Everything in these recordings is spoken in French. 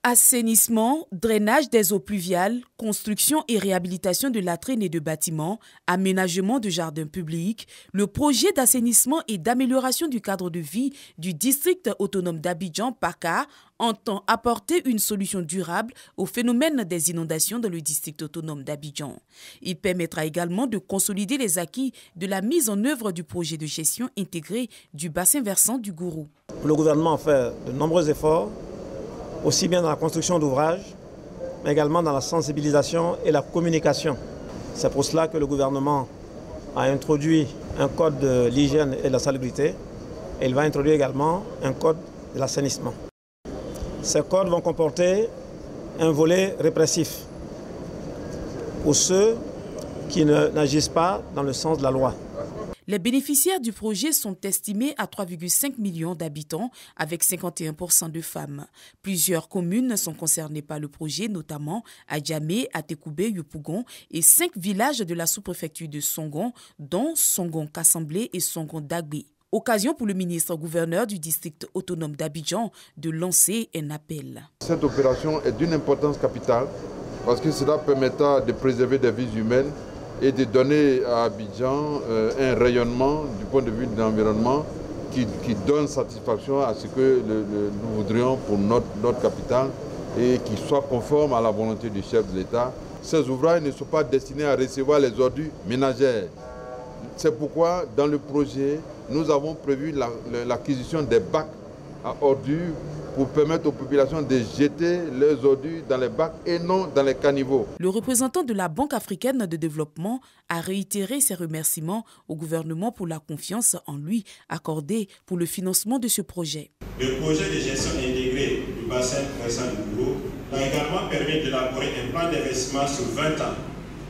Assainissement, drainage des eaux pluviales, construction et réhabilitation de latrines et de bâtiments, aménagement de jardins publics, le projet d'assainissement et d'amélioration du cadre de vie du district autonome d'Abidjan, PACA, entend apporter une solution durable au phénomène des inondations dans le district autonome d'Abidjan. Il permettra également de consolider les acquis de la mise en œuvre du projet de gestion intégrée du bassin versant du Gourou. Le gouvernement a fait de nombreux efforts, aussi bien dans la construction d'ouvrages, mais également dans la sensibilisation et la communication. C'est pour cela que le gouvernement a introduit un code de l'hygiène et de la salubrité, et il va introduire également un code de l'assainissement. Ces codes vont comporter un volet répressif pour ceux qui n'agissent pas dans le sens de la loi. Les bénéficiaires du projet sont estimés à 3,5 millions d'habitants avec 51% de femmes. Plusieurs communes sont concernées par le projet, notamment Adjamé, Atekoubé, Yopougon et 5 villages de la sous-préfecture de Songon, dont Songon-Kassamblé et Songon-Dagbé. Occasion pour le ministre-gouverneur du district autonome d'Abidjan de lancer un appel. Cette opération est d'une importance capitale parce que cela permettra de préserver des vies humaines et de donner à Abidjan un rayonnement du point de vue de l'environnement qui donne satisfaction à ce que nous voudrions pour notre capitale et qui soit conforme à la volonté du chef de l'État. Ces ouvrages ne sont pas destinés à recevoir les ordures ménagères. C'est pourquoi dans le projet, nous avons prévu l'acquisition des bacs à ordures pour permettre aux populations de jeter leurs ordures dans les bacs et non dans les caniveaux. Le représentant de la Banque africaine de développement a réitéré ses remerciements au gouvernement pour la confiance en lui accordée pour le financement de ce projet. Le projet de gestion intégrée du bassin versant du Gourou a également permis d'élaborer un plan d'investissement sur 20 ans,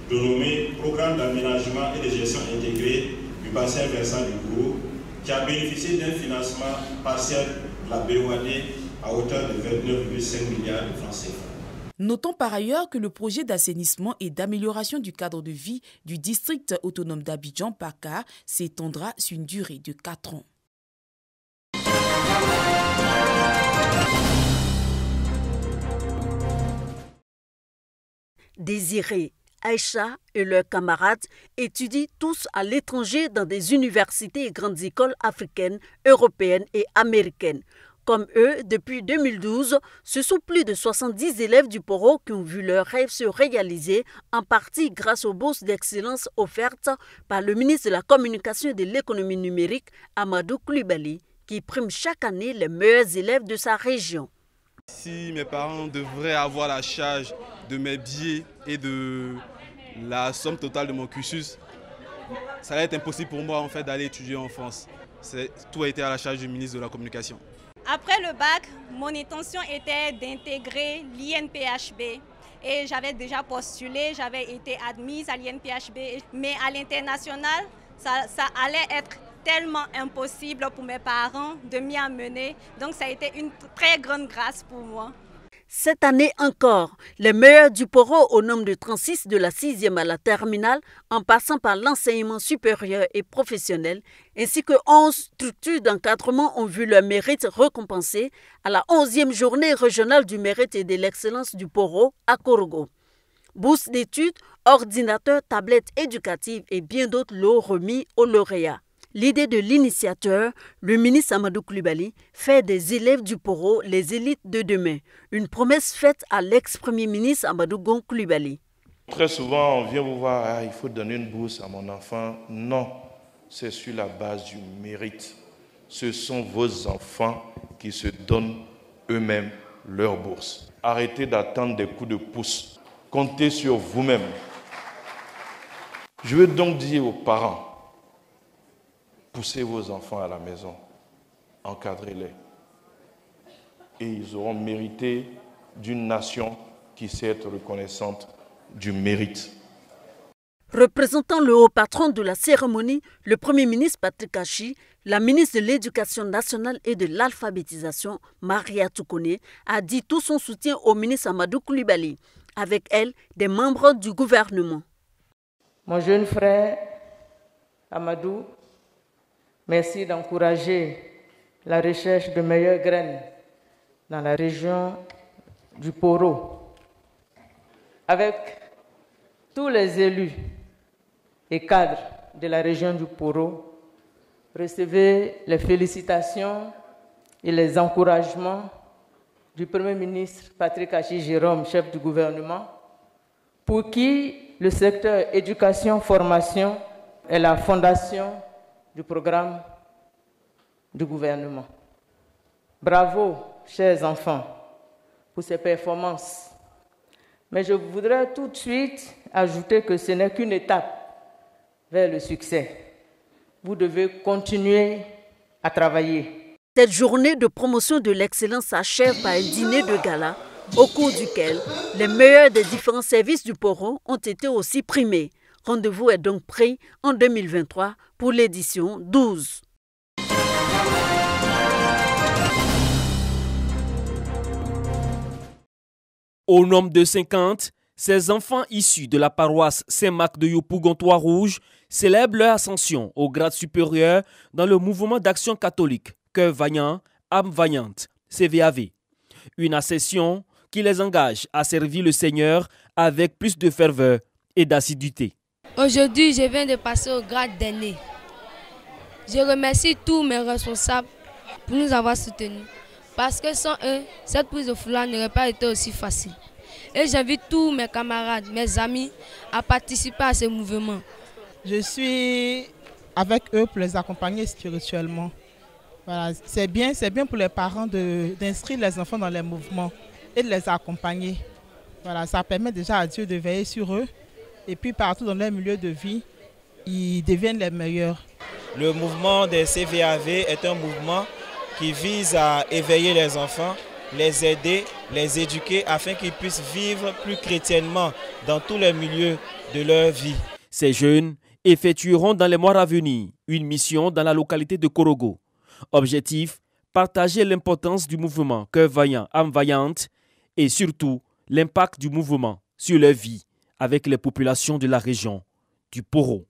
dénommé Programme d'aménagement et de gestion intégrée du bassin versant du Gourou, qui a bénéficié d'un financement partiel de la BOAD à hauteur de 29,5 milliards de francs CFA. Notons par ailleurs que le projet d'assainissement et d'amélioration du cadre de vie du district autonome d'Abidjan, PACA, s'étendra sur une durée de 4 ans. Désiré, Aïcha et leurs camarades étudient tous à l'étranger dans des universités et grandes écoles africaines, européennes et américaines. Comme eux, depuis 2012, ce sont plus de 70 élèves du Poro qui ont vu leurs rêves se réaliser, en partie grâce aux bourses d'excellence offertes par le ministre de la Communication et de l'Économie numérique, Amadou Coulibaly, qui prime chaque année les meilleurs élèves de sa région. Si mes parents devraient avoir la charge de mes billets et de la somme totale de mon cursus, ça va être impossible pour moi en fait d'aller étudier en France. Tout a été à la charge du ministre de la Communication. Après le bac, mon intention était d'intégrer l'INPHB et j'avais déjà postulé, j'avais été admise à l'INPHB, mais à l'international, ça allait être tellement impossible pour mes parents de m'y amener, donc ça a été une très grande grâce pour moi. Cette année encore, les meilleurs du Poro au nombre de 36 de la 6e à la terminale, en passant par l'enseignement supérieur et professionnel, ainsi que 11 structures d'encadrement ont vu leur mérite récompensé à la 11e journée régionale du mérite et de l'excellence du Poro à Korogo. Bourses d'études, ordinateurs, tablettes éducatives et bien d'autres lots remis aux lauréats. L'idée de l'initiateur, le ministre Amadou Coulibaly, fait des élèves du Poro les élites de demain. Une promesse faite à l'ex-premier ministre Amadou Gon Coulibaly. Très souvent, on vient vous voir, il faut donner une bourse à mon enfant. Non, c'est sur la base du mérite. Ce sont vos enfants qui se donnent eux-mêmes leur bourse. Arrêtez d'attendre des coups de pouce. Comptez sur vous-même. Je veux donc dire aux parents, poussez vos enfants à la maison, encadrez-les. Et ils auront mérité d'une nation qui sait être reconnaissante du mérite. Représentant le haut patron de la cérémonie, le Premier ministre Patrick Achi, la ministre de l'Éducation nationale et de l'alphabétisation, Maria Toukone, a dit tout son soutien au ministre Amadou Coulibaly. Avec elle, des membres du gouvernement. Mon jeune frère Amadou, merci d'encourager la recherche de meilleures graines dans la région du Poro, avec tous les élus et cadres de la région du Poro, recevez les félicitations et les encouragements du Premier ministre Patrick Achi Jérôme, chef du gouvernement, pour qui le secteur éducation-formation est la fondation du programme du gouvernement. Bravo, chers enfants, pour ces performances. Mais je voudrais tout de suite ajouter que ce n'est qu'une étape vers le succès. Vous devez continuer à travailler. Cette journée de promotion de l'excellence s'achève par un dîner de gala au cours duquel les meilleurs des différents services du Poro ont été aussi primés. Rendez-vous est donc pris en 2023 pour l'édition 12. Au nombre de 50, ces enfants issus de la paroisse Saint-Marc de Yopougon-Trois-Rouges célèbrent leur ascension au grade supérieur dans le mouvement d'action catholique Cœur Vaillant, âme vaillante, CVAV. Une ascension qui les engage à servir le Seigneur avec plus de ferveur et d'assiduité. Aujourd'hui, je viens de passer au grade d'aîné. Je remercie tous mes responsables pour nous avoir soutenus. Parce que sans eux, cette prise de foulard n'aurait pas été aussi facile. Et j'invite tous mes camarades, mes amis à participer à ce mouvement. Je suis avec eux pour les accompagner spirituellement. Voilà, c'est bien pour les parents d'inscrire les enfants dans les mouvements et de les accompagner. Voilà, ça permet déjà à Dieu de veiller sur eux. Et puis partout dans leur milieu de vie, ils deviennent les meilleurs. Le mouvement des CVAV est un mouvement qui vise à éveiller les enfants, les aider, les éduquer afin qu'ils puissent vivre plus chrétiennement dans tous les milieux de leur vie. Ces jeunes effectueront dans les mois à venir une mission dans la localité de Korogo. Objectif, partager l'importance du mouvement Cœur Vaillant, âme vaillante et surtout l'impact du mouvement sur leur vie avec les populations de la région du Poro.